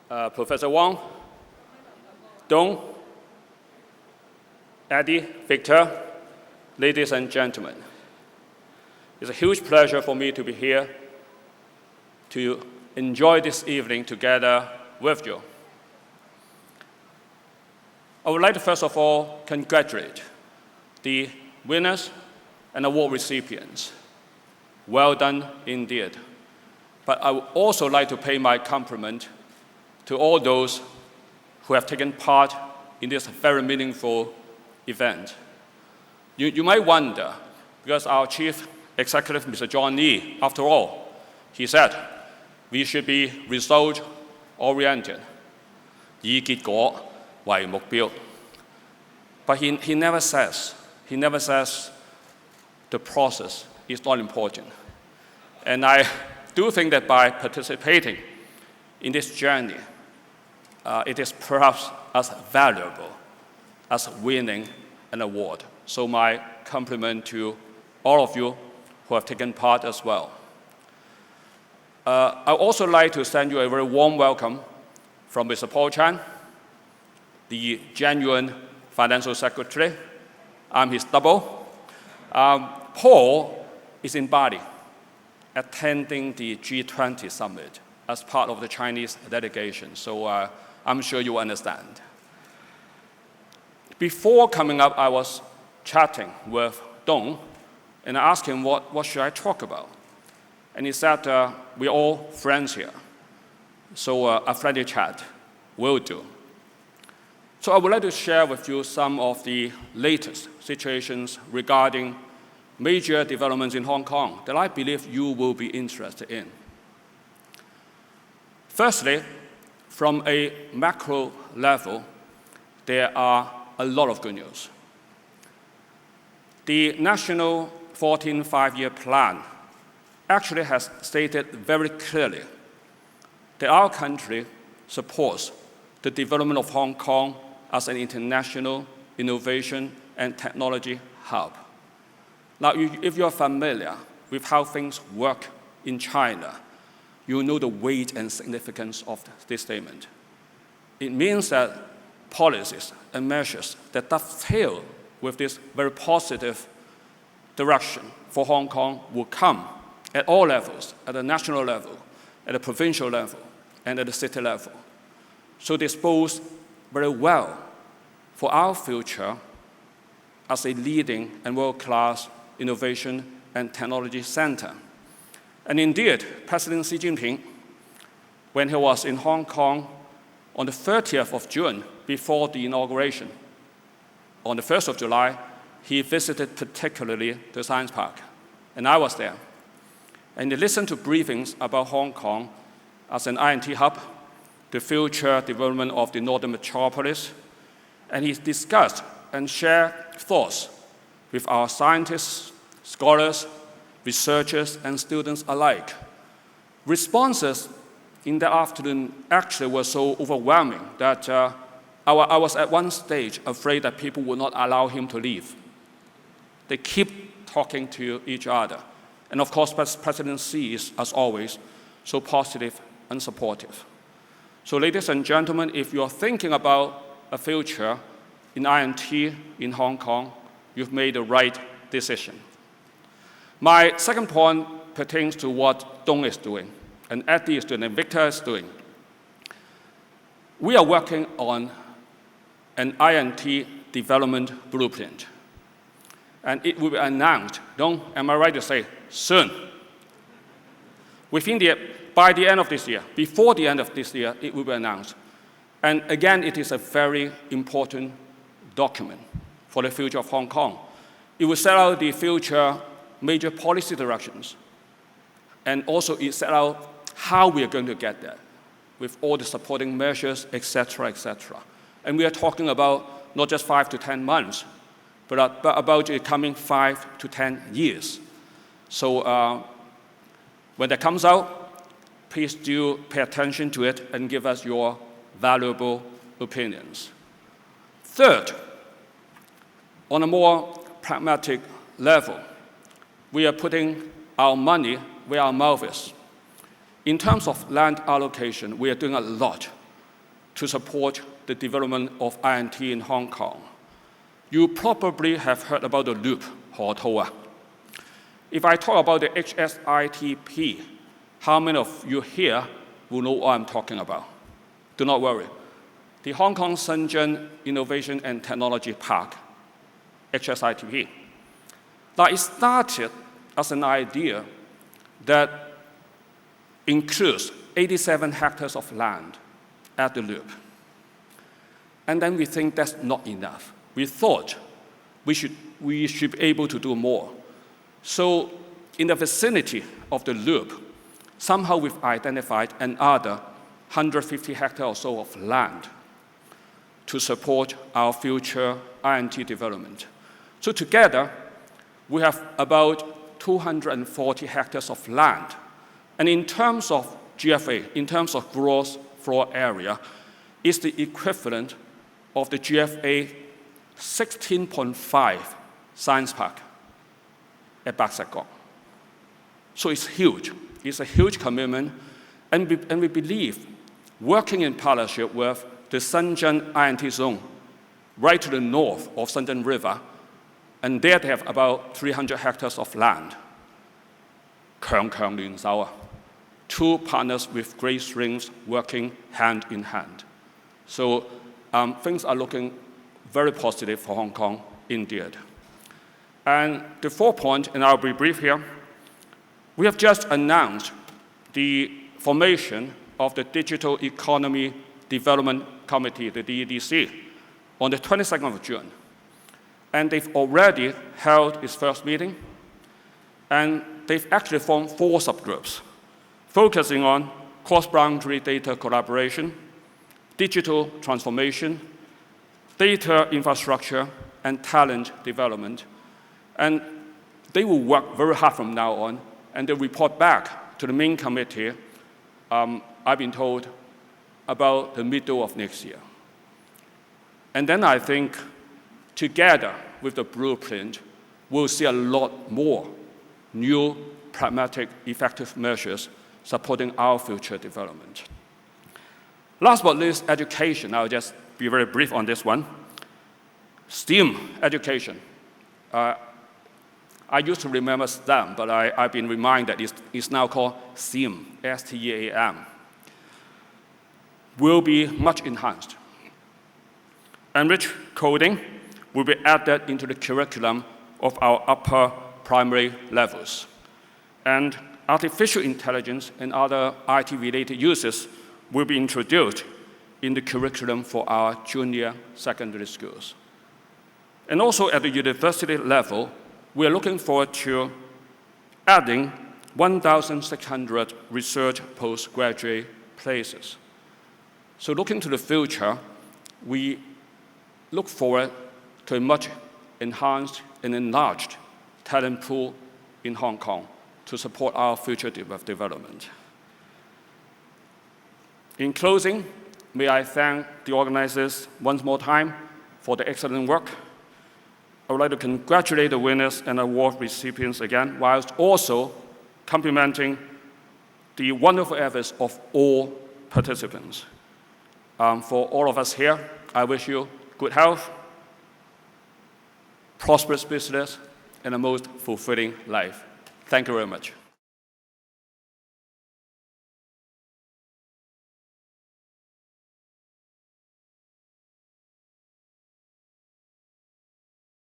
Professor Wong, Dong, Eddie, Victor, ladies and gentlemen. It's a huge pleasure for me to be here to enjoy this evening together with you. I would like to first of all congratulate the winners and award recipients. Well done indeed. But I would also like to pay my compliment to all those who have taken part in this very meaningful event. You might wonder, because our Chief Executive, Mr. John Lee, after all, he said, we should be result-oriented, 以結果為目標. But he never says the process is not important. And I do think that by participating in this journey, it is perhaps as valuable as winning an award. So my compliment to all of you who have taken part as well. I would also like to send you a very warm welcome from Mr. Paul Chan, the genuine Financial Secretary. I'm his double. Paul is in Bali attending the G20 summit as part of the Chinese delegation, so I'm sure you understand. Before coming up, I was chatting with Dong, and I asked him what should I talk about. And he said, we're all friends here, so a friendly chat will do. So I would like to share with you some of the latest situations regarding major developments in Hong Kong that I believe you will be interested in. Firstly, from a macro level, there are a lot of good news. The National 14th Five-Year Plan actually has stated very clearly that our country supports the development of Hong Kong as an international innovation and technology hub. Now, if you're familiar with how things work in China, you know the weight and significance of this statement. It means that policies and measures that dovetail with this very positive direction for Hong Kong will come at all levels, at the national level, at the provincial level, and at the city level. So this bodes very well for our future as a leading and world-class innovation and technology center. And indeed, President Xi Jinping, when he was in Hong Kong on the 30th of June, before the inauguration, on the 1st of July, he visited particularly the Science Park, and I was there. And he listened to briefings about Hong Kong as an I&T hub, the future development of the Northern Metropolis, and he discussed and shared thoughts with our scientists, scholars, researchers, and students alike. Responses in the afternoon actually were so overwhelming that I was at one stage afraid that people would not allow him to leave. They keep talking to each other. And of course, President Xi is, as always, so positive and supportive. So ladies and gentlemen, if you're thinking about a future in I&T in Hong Kong, you've made the right decision. My second point pertains to what Dong is doing, and Eddie is doing, and Victor is doing. We are working on an I&T development blueprint, and it will be announced, Dong, am I right to say, soon? By the end of this year, before the end of this year, it will be announced. And again, it is a very important document for the future of Hong Kong. It will set out the future major policy directions, and also it set out how we are going to get there with all the supporting measures, et cetera, et cetera. And we are talking about not just 5 to 10 months, but about the coming 5 to 10 years. So when that comes out, please do pay attention to it and give us your valuable opinions. Third, on a more pragmatic level, we are putting our money where our mouth is. In terms of land allocation, we are doing a lot to support the development of INT in Hong Kong. You probably have heard about the loop, 河套啊. If I talk about the HSITP, how many of you here will know what I'm talking about? Do not worry. The Hong Kong Shenzhen Innovation and Technology Park, HSITP. Now, it started as an idea that includes 87 hectares of land at the loop. And then we think that's not enough. We thought we should be able to do more. So in the vicinity of the loop, somehow we've identified another 150 hectares or so of land to support our future INT development. So together, we have about 240 hectares of land. And in terms of GFA, in terms of gross floor area, is the equivalent of the GFA 16.5 Science Park at Pak Sat Kok. So it's huge. It's a huge commitment. And we believe, working in partnership with the Shenzhen INT zone, right to the north of Shenzhen River, and there they have about 300 hectares of land. 強強聯手啊. Two partners with great strengths working hand in hand. So things are looking very positive for Hong Kong indeed. And the fourth point, and I'll be brief here, we have just announced the formation of the Digital Economy Development Committee, the DEDC, on the 22nd of June. And they've already held its first meeting, and they've actually formed 4 subgroups, focusing on cross-boundary data collaboration, digital transformation, data infrastructure, and talent development. And they will work very hard from now on, and they'll report back to the main committee, I've been told, about the middle of next year. And then I think, together with the blueprint, we'll see a lot more new, pragmatic, effective measures supporting our future development. Last but not least, education. I'll just be very brief on this one. STEAM education. I used to remember STEM, but I've been reminded it's now called STEAM, S-T-E-A-M. Will be much enhanced. Enriched coding will be added into the curriculum of our upper primary levels. And artificial intelligence and other IT-related uses will be introduced in the curriculum for our junior secondary schools. And also at the university level, we are looking forward to adding 1,600 research postgraduate places. So looking to the future, we look forward to a much enhanced and enlarged talent pool in Hong Kong to support our future development. In closing, may I thank the organizers once more time for the excellent work. I would like to congratulate the winners and award recipients again, whilst also complimenting the wonderful efforts of all participants. For all of us here, I wish you good health, prosperous business, and a most fulfilling life. Thank you very much.